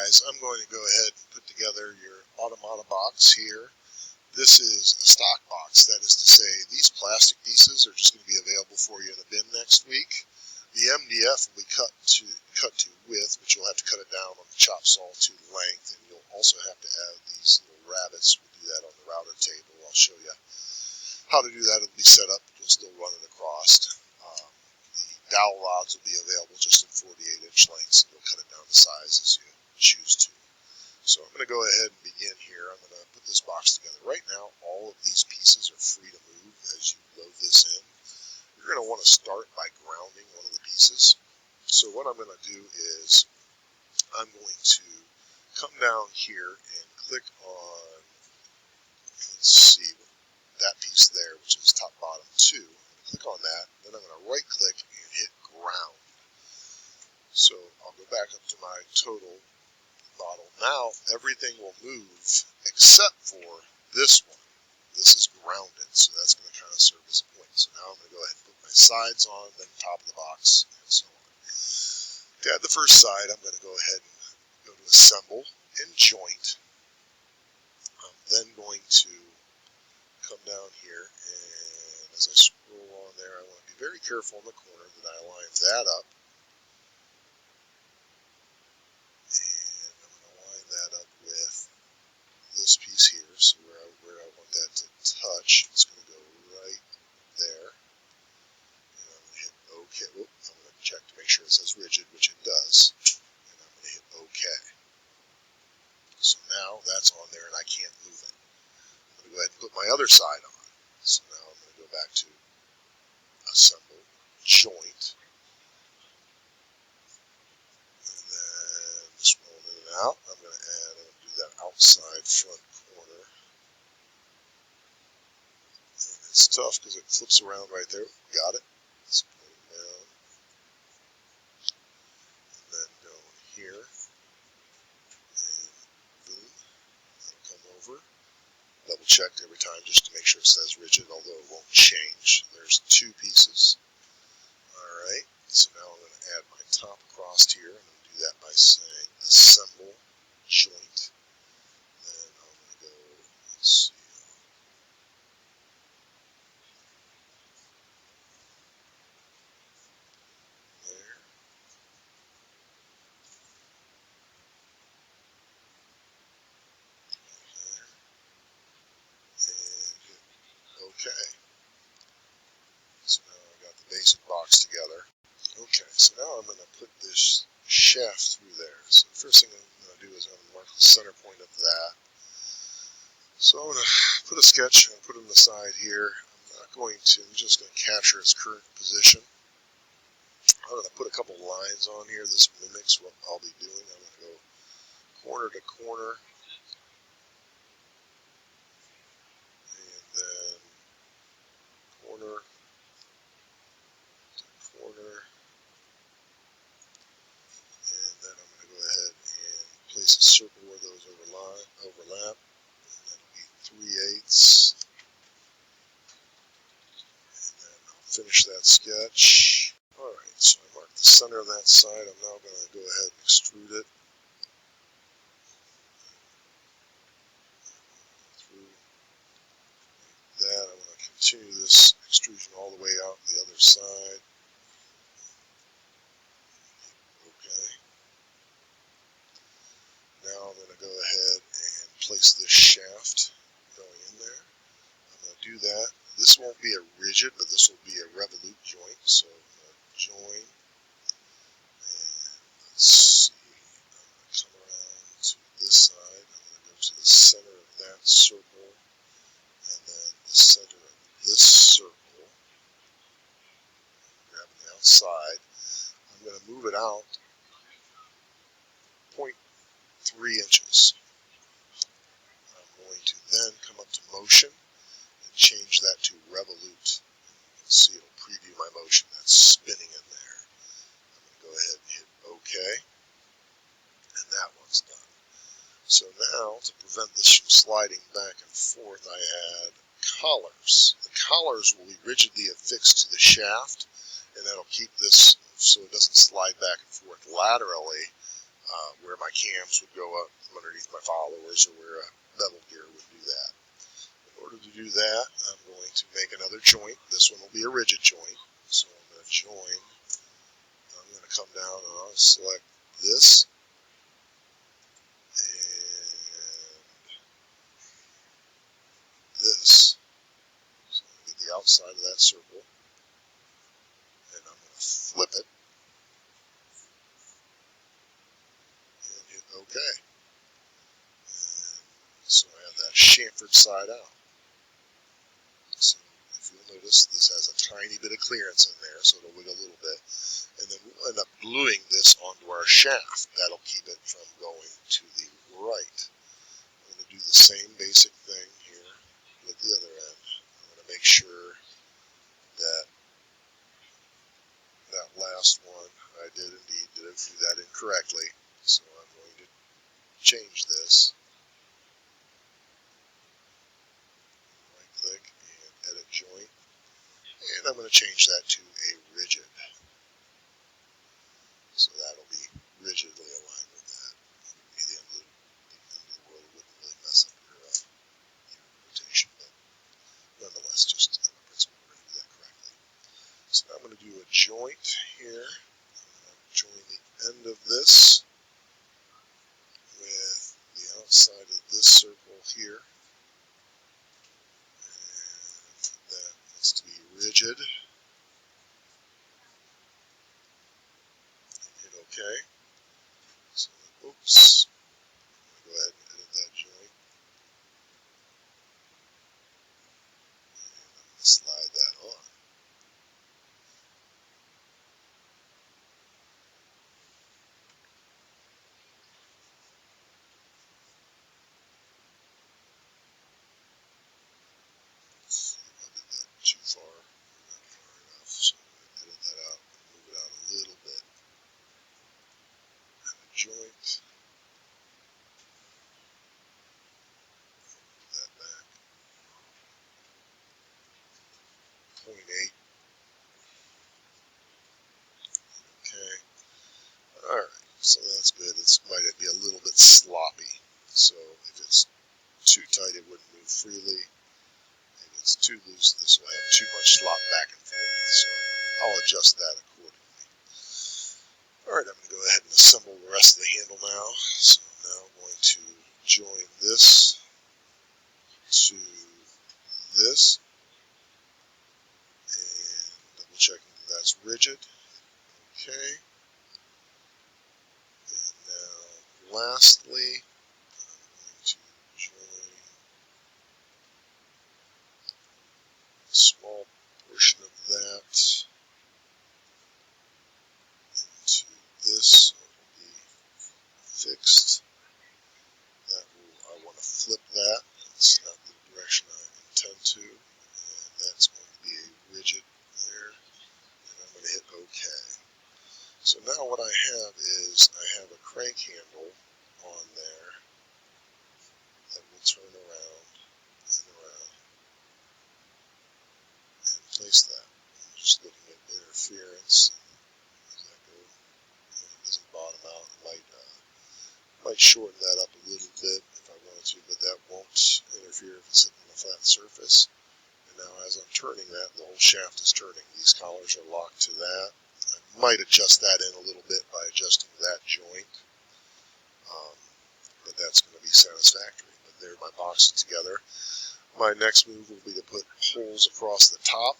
guys, I'm going to go ahead and put together your automata box here. This is a stock box, that is to say these plastic pieces are just going to be available for you in a bin next week. The MDF will be cut to width, but you'll have to cut it down on the chop saw to length, and you'll also have to add these little rabbets. We'll do that on the router table. I'll show you how to do that. It'll be set up, you'll still run it across. The dowel rods will be available just in 48-inch lengths, and you'll cut it down to size as you choose to. So I'm going to go ahead and begin here. I'm going to put this box together. Right now, all of these pieces are free to move as you load this in. You're going to want to start by grounding one of the pieces. So what I'm going to do is I'm going to come down here and click on, let's see, that piece there, which is top bottom 2. Click on that, then I'm going to right click and hit ground. So I'll go back up to my total model. Now everything will move except for this one. This is grounded, so that's going to kind of serve as a point. So now I'm going to go ahead and put my sides on, then top of the box, and so on. To add the first side, I'm going to go ahead and go to Assemble and Joint. I'm then going to come down here, and as I scroll on there, I want to be very careful in the corner that I align that up. And I'm going to line that up with this piece here, so where I want that to touch, it's going to go right there. And I'm going to hit OK. Whoop, I'm going to check to make sure it says rigid, which it does. And I'm going to hit OK. So now that's on there and I can't move it. I'm going to go ahead and put my other side on. So now I'm going to go back to Assemble, Joint, and then scroll in and out. I'm going to do that outside front corner. And it's tough because it flips around right there. Got it. Let's put it down. And then go here. And boom. That'll come over. Double check every time just to make sure it says rigid, although it won't change. There's 2 pieces. Alright, so now I'm going to add my top across here. I'm going to do that by saying Assemble, Joint. Then I'm going to go, let's see, there. And hit OK. So now I've got the basic box together. Okay, so now I'm going to put this shaft through there. So the first thing I'm going to do is I'm going to mark the center point of that. So I'm going to put a sketch and put it on the side here. I'm just going to capture its current position. I'm going to put a couple lines on here. This mimics what I'll be doing. I'm going to go corner to corner. And then corner to corner. And then I'm going to go ahead and place a circle where those overlap. And that'll be 3/8. And then I'll finish that sketch. Alright, so I marked the center of that side. I'm now going to go ahead and extrude it through that. I'm going to continue this extrusion all the way out the other side. Okay. Now I'm going to go ahead and place this shaft going in there. I'm going to do that. This won't be a rigid, but this will be a revolute joint. So I'm going to join. And let's see. I'm going to come around to this side. I'm going to go to the center of that circle. And then the center of this circle. Grabbing the outside. I'm going to move it out 0.3 inches. I'm going to then come up to motion and change that to revolute. You can see it'll preview my motion. That's spinning in there. I'm going to go ahead and hit OK. And that one's done. So now, to prevent this from sliding back and forth, I add collars. The collars will be rigidly affixed to the shaft, and that'll keep this so it doesn't slide back and forth laterally where my cams would go up from underneath my followers, or where a bevel gear would do that. In order to do that, I'm going to make another joint. This one will be a rigid joint. So I'm going to join. I'm going to come down and I'll select this and this. So I'm going to get the outside of that circle, and I'm going to flip it and hit OK. And so I have that chamfered side out. So if you'll notice, this has a tiny bit of clearance in there, so it'll wiggle a little bit. And then we'll end up gluing this onto our shaft. That'll keep it from going to the right. I'm going to do the same basic thing here with the other end. I'm going to make sure that that last one, I did indeed do that incorrectly. So I'm going to change this. Right click and edit joint. And I'm going to change that to a rigid. So that'll be rigidly aligned with that. At the end of the world, it wouldn't really mess up your rotation, but nonetheless, just in principle, we're going to do that correctly. So now I'm going to do a joint here. I'm going to join the end of this with the outside of this circle here. And that needs to be rigid. And hit OK. So, oops. I'm going to go ahead and edit that joint. And I'm going to slide that on. Too far, not far enough, so I'm going to edit that out, move it out a little bit, and a joint, move that back, 0.8, okay, alright, so that's good. It might be a little bit sloppy, so if it's too tight it wouldn't move freely, if it's too loose this will have too much slop back and forth, so I'll adjust that accordingly. Alright, I'm going to go ahead and assemble the rest of the handle now. So now I'm going to join this to this and double checking that that's rigid. Okay. And now lastly, I'm going to join a small portion of that into this, so it will be fixed. I want to flip that. That's not the direction I intend to. And that's going to be a rigid there. And I'm going to hit OK. So now what I have is I have a crank handle on there that will turn around and around and place that. I'm just looking at interference. Does that go? It doesn't bottom out. It might shorten that up a little bit if I wanted to, but that won't interfere if it's sitting on a flat surface. And now as I'm turning that, the whole shaft is turning. These collars are locked to that. I might adjust that in a little bit by adjusting that joint, but that's going to be satisfactory. But there, my box is together. My next move will be to put holes across the top,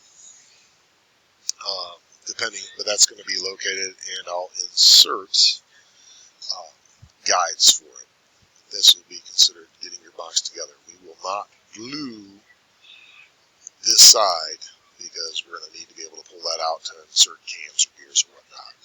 but that's going to be located, and I'll insert guides for it. This will be considered getting your box together. We will not glue this side because we're going to need to be able to pull that out to insert cams or gears or whatnot.